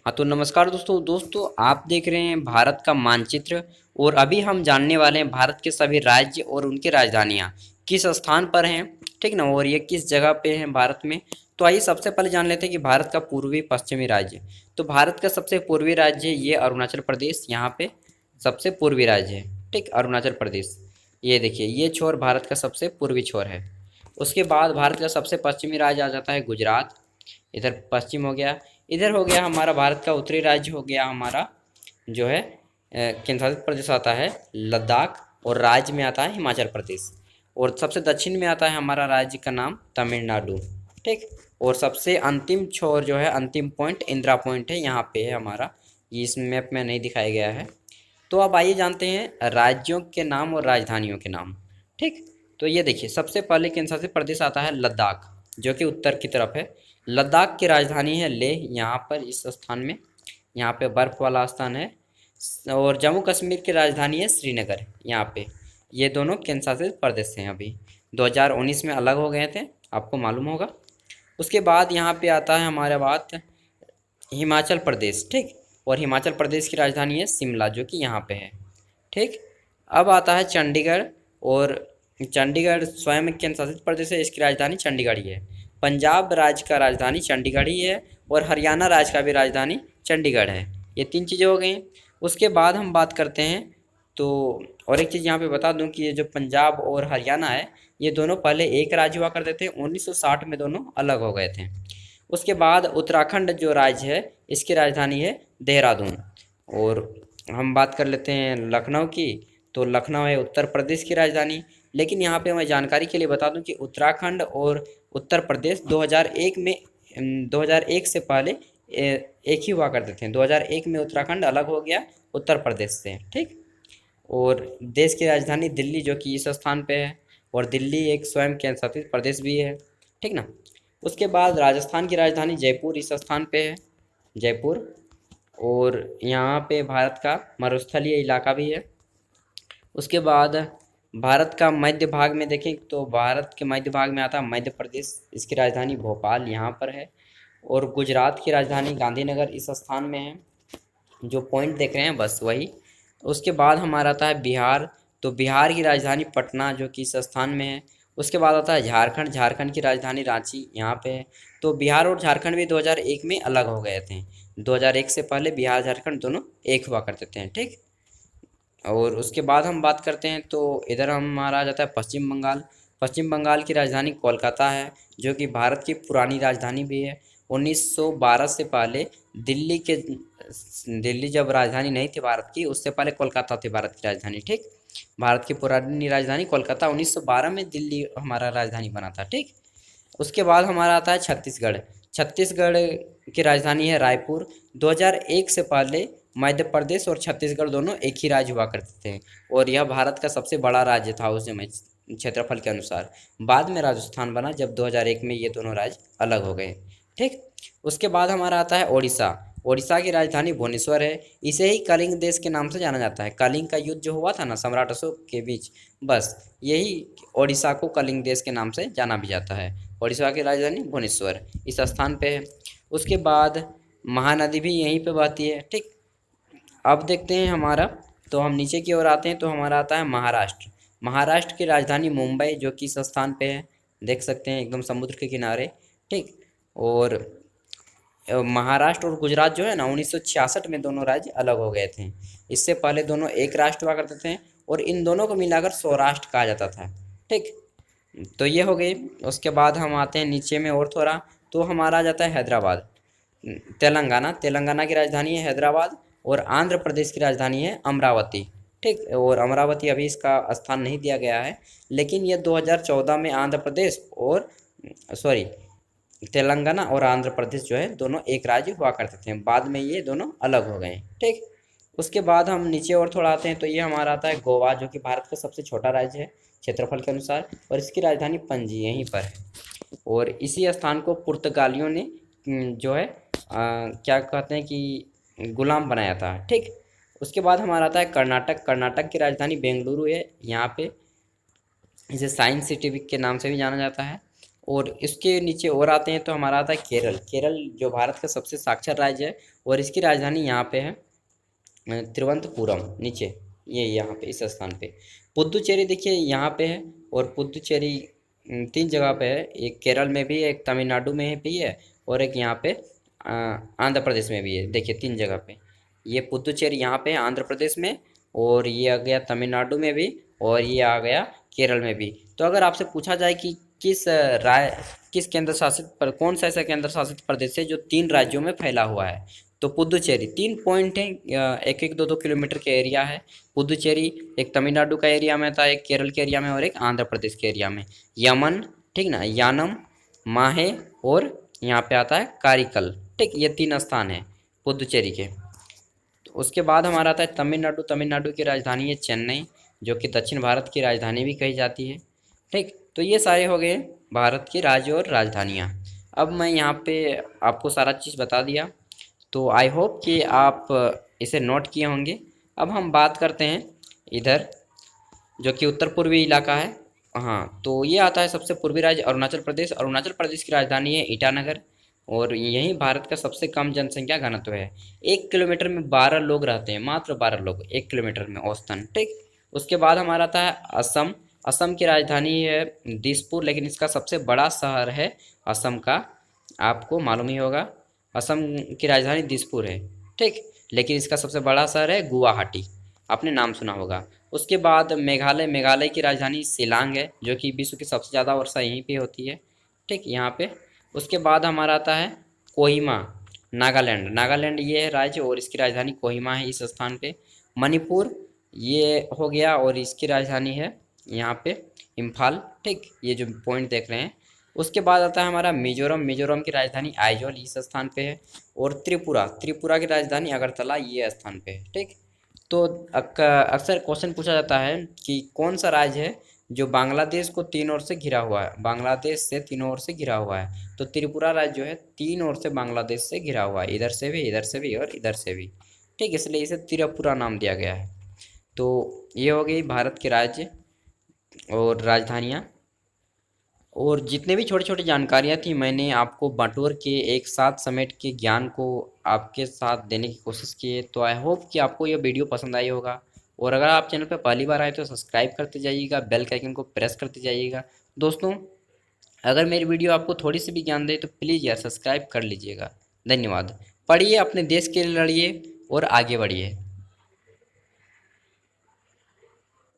हाँ तो नमस्कार दोस्तों आप देख रहे हैं भारत का मानचित्र। और अभी हम जानने वाले हैं भारत के सभी राज्य और उनकी राजधानियाँ किस स्थान पर हैं। ठीक ना, और ये किस जगह पे हैं भारत में। तो आइए सबसे पहले जान लेते हैं कि भारत का पूर्वी पश्चिमी राज्य। तो भारत का सबसे पूर्वी राज्य ये अरुणाचल प्रदेश, यहाँ पे सबसे पूर्वी राज्य है। ठीक, अरुणाचल प्रदेश। ये देखिए, ये छोर भारत का सबसे पूर्वी छोर है। उसके बाद भारत का सबसे पश्चिमी राज्य आ जाता है गुजरात, इधर पश्चिम हो गया। इधर हो गया हमारा भारत का उत्तरी राज्य, हो गया हमारा जो है केंद्र शासित प्रदेश आता है लद्दाख, और राज्य में आता है हिमाचल प्रदेश। और सबसे दक्षिण में आता है हमारा राज्य का नाम तमिलनाडु। ठीक, और सबसे अंतिम छोर जो है, अंतिम पॉइंट इंदिरा पॉइंट है, यहाँ पे है हमारा। ये इस मैप में नहीं दिखाया गया है। तो अब आइए जानते हैं राज्यों के नाम और राजधानियों के नाम। ठीक, तो ये देखिए, सबसे पहले केंद्र शासित प्रदेश आता है लद्दाख, जो कि उत्तर की तरफ है। लद्दाख की राजधानी है लेह, यहाँ पर इस स्थान में, यहाँ पे बर्फ़ वाला स्थान है। और जम्मू कश्मीर की राजधानी है श्रीनगर, यहाँ पे। ये दोनों केंद्र शासित प्रदेश हैं। अभी 2019 में अलग हो गए थे, आपको मालूम होगा। उसके बाद यहाँ पे आता है हमारे बात हिमाचल प्रदेश। ठीक, और हिमाचल प्रदेश की राजधानी है शिमला, जो कि यहाँ पे है। ठीक, अब आता है चंडीगढ़। और चंडीगढ़ स्वयं एक केंद्र शासित प्रदेश है, इसकी राजधानी चंडीगढ़ ही है। पंजाब राज्य का राजधानी चंडीगढ़ ही है, और हरियाणा राज्य का भी राजधानी चंडीगढ़ है। ये तीन चीज़ें हो गई। उसके बाद हम बात करते हैं तो, और एक चीज़ यहाँ पे बता दूं कि ये जो पंजाब और हरियाणा है, ये दोनों पहले एक राज्य हुआ करते थे। 1960 में दोनों अलग हो गए थे। उसके बाद उत्तराखंड जो राज्य है, इसकी राजधानी है देहरादून। और हम बात कर लेते हैं लखनऊ की। तो लखनऊ है उत्तर प्रदेश की राजधानी। लेकिन यहाँ पे मैं जानकारी के लिए बता दूं कि उत्तराखंड और उत्तर प्रदेश 2001 में 2001 से पहले एक ही हुआ करते थे। 2001 में उत्तराखंड अलग हो गया उत्तर प्रदेश से। ठीक, और देश की राजधानी दिल्ली, जो कि इस स्थान पे है। और दिल्ली एक स्वयं केंद्र शासित प्रदेश भी है। ठीक ना। उसके बाद राजस्थान की राजधानी जयपुर इस स्थान पे है, जयपुर। और यहाँ पे भारत का मरुस्थलीय इलाका भी है। उसके बाद भारत का मध्य भाग में देखें तो भारत के मध्य भाग में आता है मध्य प्रदेश, इसकी राजधानी भोपाल यहाँ पर है। और गुजरात की राजधानी गांधीनगर इस स्थान में है, जो पॉइंट देख रहे हैं बस वही। उसके बाद हमारा आता है बिहार। तो बिहार की राजधानी पटना, जो कि इस स्थान में है। उसके बाद आता है झारखंड, झारखंड की राजधानी रांची यहाँ पे है। तो बिहार और झारखंड भी 2001 में अलग हो गए थे। 2001 से पहले बिहार झारखंड दोनों एक हुआ करते थे। ठीक, और उसके बाद हम बात करते हैं तो इधर हमारा आ जाता है पश्चिम बंगाल। पश्चिम बंगाल की राजधानी कोलकाता है, जो कि भारत की पुरानी राजधानी भी है। 1912 से पहले दिल्ली जब राजधानी नहीं थी भारत की, उससे पहले कोलकाता थी भारत की राजधानी। ठीक, भारत की पुरानी राजधानी कोलकाता, 1912 में दिल्ली हमारा राजधानी बना था। ठीक, उसके बाद हमारा आता है छत्तीसगढ़। छत्तीसगढ़ की राजधानी है रायपुर। 2001 से पहले मध्य प्रदेश और छत्तीसगढ़ दोनों एक ही राज्य हुआ करते थे, और यह भारत का सबसे बड़ा राज्य था उस समय क्षेत्रफल के अनुसार। बाद में राजस्थान बना जब 2001 में ये दोनों राज्य अलग हो गए। ठीक, उसके बाद हमारा आता है ओडिशा। ओडिशा की राजधानी भुवनेश्वर है। इसे ही कलिंग देश के नाम से जाना जाता है। कलिंग का युद्ध जो हुआ था ना सम्राट अशोक के बीच, बस यही ओडिशा को कलिंग देश के नाम से जाना भी जाता है। ओडिशा की राजधानी भुवनेश्वर इस स्थान पे है। उसके बाद महानदी भी यहीं पे बहती है। ठीक, अब देखते हैं हमारा, तो हम नीचे की ओर आते हैं तो हमारा आता है महाराष्ट्र। महाराष्ट्र की राजधानी मुंबई, जो कि इस स्थान पे है, देख सकते हैं एकदम समुद्र के किनारे। ठीक, और महाराष्ट्र और गुजरात जो है ना, 1966 में दोनों राज्य अलग हो गए थे। इससे पहले दोनों एक राष्ट्र हुआ करते थे, और इन दोनों को मिलाकर सौराष्ट्र कहा जाता था। ठीक, तो ये हो गई। उसके बाद हम आते हैं नीचे में और थोड़ा, तो हमारा आ जाता है हैदराबाद। तेलंगाना, तेलंगाना की राजधानी है हैदराबाद। और आंध्र प्रदेश की राजधानी है अमरावती। ठीक, और अमरावती अभी इसका स्थान नहीं दिया गया है, लेकिन ये 2014 में आंध्र प्रदेश और सॉरी तेलंगाना और आंध्र प्रदेश जो है दोनों एक राज्य हुआ करते थे। बाद में ये दोनों अलग हो गए। ठीक, उसके बाद हम नीचे और थोड़ा आते हैं तो ये हमारा आता है गोवा, जो कि भारत का सबसे छोटा राज्य है क्षेत्रफल के अनुसार, और इसकी राजधानी पणजी यहीं पर है। और इसी स्थान को पुर्तगालियों ने जो है क्या कहते हैं कि गुलाम बनाया था। ठीक, उसके बाद हमारा आता है कर्नाटक। कर्नाटक की राजधानी बेंगलुरु है, यहाँ पे इसे साइंस सिटी के नाम से भी जाना जाता है। और इसके नीचे और आते हैं तो हमारा आता है केरल। केरल जो भारत का सबसे साक्षर राज्य है और इसकी राजधानी यहाँ पे है तिरुवनंतपुरम, नीचे ये यहाँ पे इस स्थान पे। पुदुचेरी देखिए यहाँ पे है, और पुदुचेरी 3 जगह पे है, एक केरल में भी है, एक तमिलनाडु में भी है, और एक यहाँ पे आंध्र प्रदेश में भी है। देखिए 3 जगह पे ये पुदुचेरी यहाँ पे है आंध्र प्रदेश में, और ये आ गया तमिलनाडु में भी, और ये आ गया केरल में भी। तो अगर आपसे पूछा जाए कि किस केंद्र शासित पर कौन सा ऐसा केंद्र शासित प्रदेश है जो 3 राज्यों में फैला हुआ है, तो पुदुचेरी। 3 पॉइंट है, एक एक 2-2 किलोमीटर के एरिया है पुदुचेरी। एक तमिलनाडु का एरिया में था, एक केरल के एरिया में, और एक आंध्र प्रदेश के एरिया में। यमन, ठीक ना, यानम, माहे, और यहाँ पे आता है कारिकल, ठीक। ये 3 स्थान है पुदुचेरी के। तो उसके बाद हमारा आता है तमिलनाडु। तमिलनाडु की राजधानी है चेन्नई, जो कि दक्षिण भारत की राजधानी भी कही जाती है, ठीक। तो ये सारे हो गए भारत के राज्य और राजधानियाँ। अब मैं यहाँ पे आपको सारा चीज़ बता दिया, तो आई होप कि आप इसे नोट किए होंगे। अब हम बात करते हैं इधर, जो कि उत्तर पूर्वी इलाका है। हाँ, तो ये आता है सबसे पूर्वी राज्य अरुणाचल प्रदेश। अरुणाचल प्रदेश की राजधानी है ईटानगर, और यही भारत का सबसे कम जनसंख्या घनत्व है। 1 किलोमीटर में 12 लोग रहते हैं, मात्र 12 लोग 1 किलोमीटर में औसतन, ठीक। उसके बाद हमारा आता है असम। असम की राजधानी है दिसपुर, लेकिन इसका सबसे बड़ा शहर है असम का, आपको मालूम ही होगा। असम की राजधानी दिसपुर है, ठीक, लेकिन इसका सबसे बड़ा शहर है गुवाहाटी, आपने नाम सुना होगा। उसके बाद मेघालय। मेघालय की राजधानी शिलांग है, जो कि विश्व की सबसे ज़्यादा वर्षा यहीं पे होती है, ठीक, यहाँ पे। उसके बाद हमारा आता है कोहिमा, नागालैंड। नागालैंड ये है राज्य, और इसकी राजधानी कोहिमा है इस स्थान पे। मणिपुर ये हो गया, और इसकी राजधानी है यहाँ पे इम्फाल, ठीक, ये जो पॉइंट देख रहे हैं। उसके बाद आता है हमारा मिजोरम। मिजोरम की राजधानी आइजोल इस स्थान पे है। और त्रिपुरा। त्रिपुरा की राजधानी अगरतला ये स्थान पे है, ठीक। तो अक्सर क्वेश्चन पूछा जाता है कि कौन सा राज्य है जो बांग्लादेश को 3 ओर से घिरा हुआ है, बांग्लादेश से 3 ओर से घिरा हुआ है। तो त्रिपुरा राज्य जो है 3 ओर से बांग्लादेश से घिरा हुआ है, इधर से भी, इधर से भी, और इधर से भी, ठीक, इसलिए इसे त्रिपुरा नाम दिया गया है। तो ये हो गई भारत के राज्य और राजधानियाँ, और जितने भी छोटी छोटी जानकारियाँ थी मैंने आपको बटोर के एक साथ समेट के ज्ञान को आपके साथ देने की कोशिश की है। तो आई होप कि आपको यह वीडियो पसंद आई होगा, और अगर आप चैनल पर पहली बार आए तो सब्सक्राइब करते जाइएगा, बेल के आइकन को प्रेस करते जाइएगा। दोस्तों, अगर मेरी वीडियो आपको थोड़ी सी भी ज्ञान दे तो प्लीज़ यार सब्सक्राइब कर लीजिएगा। धन्यवाद। पढ़िए, अपने देश के लिए लड़िए और आगे बढ़िए।